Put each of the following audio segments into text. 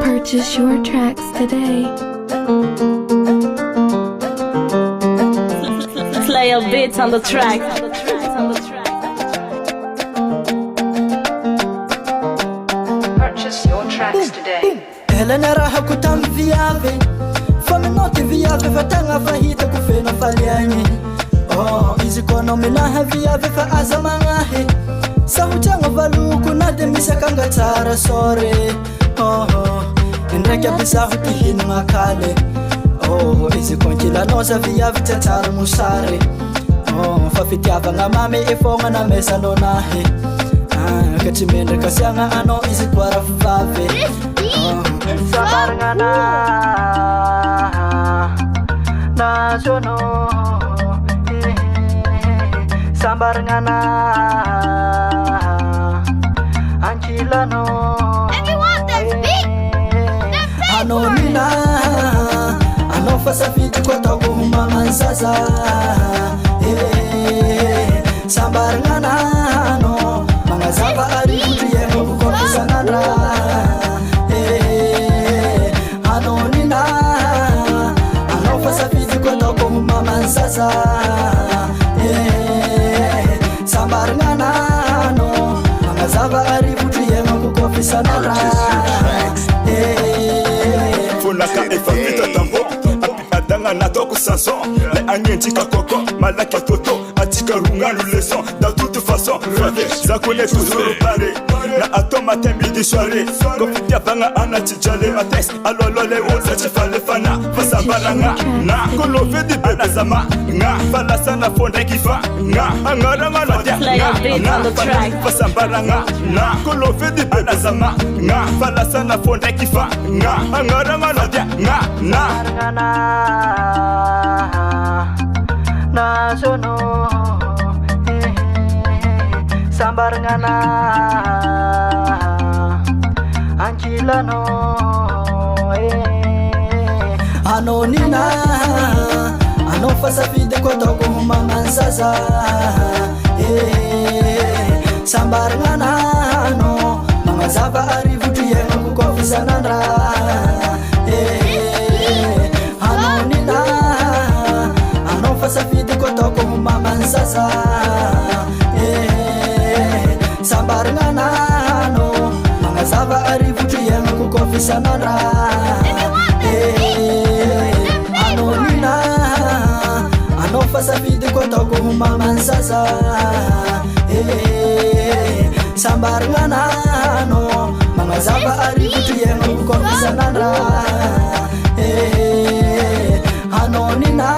Purchase your tracks today. Slayer beats on the track. Purchase your tracks today. Helena raha kutam viave Faminoti viave fatanga fahita kufena faliani Oh, izi kono minaha viave fa azamangahe Sahutanga valuku nade misakanga tara sore Oh, Nreka bisahuti hinu makale Oh, izi konkila nosa viave tatara musare Oh, fafitiava nga mame ifonga na mesa nonahe Katimendre kasyanga ano izi kwara vave Sabarngana Nasono Sabarngana Anchilano Everyone that's big. Ano nina Ano fasafiti kwa togo humama sasa Sabarngana no Mga zaba arifutu yengo kukopisa nandra Anonina Anofasa fiziko toko mama sasa Sambarngana no Angazava arifutu yema kukofisa nara Funaka efamita tambo Api adanga na toko sanson Le anyentika koko Malaki toto Atika runganu leçon Dans toute façon Frère Ça connaît toujours paré Na ato matin midi soirée Kofitia vanga anatijale mates Alolole oza chifale fana Fasambaranga Na kolove di bebe zama Nga falasana fonde kifa Nga angaranga lodia Nga fasambaranga Na kolove di bebe zama Nga falasana fonde kifa Nga angaranga lodia Nga na Nasono Sambarngana Anchilano Anonina Anofasa fide kotoko humama sasa Sambarngana no Mga zaba arifutu yenga kukofisa nandra Anonina Anofasa fide kotoko humama sasa Sambarngana no Mga zaba arifutu yenga kukofisa nandra Anonina Anofasa fide kotoko humama sasa Sambarngana no Mga zaba arifutu yenga kukofisa nandra Anonina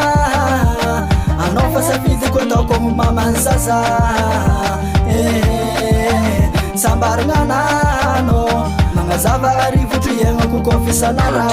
Anofasa fide kotoko humama sasa Sambarngana no Mga zaba arifutu yenga kukofisa nandra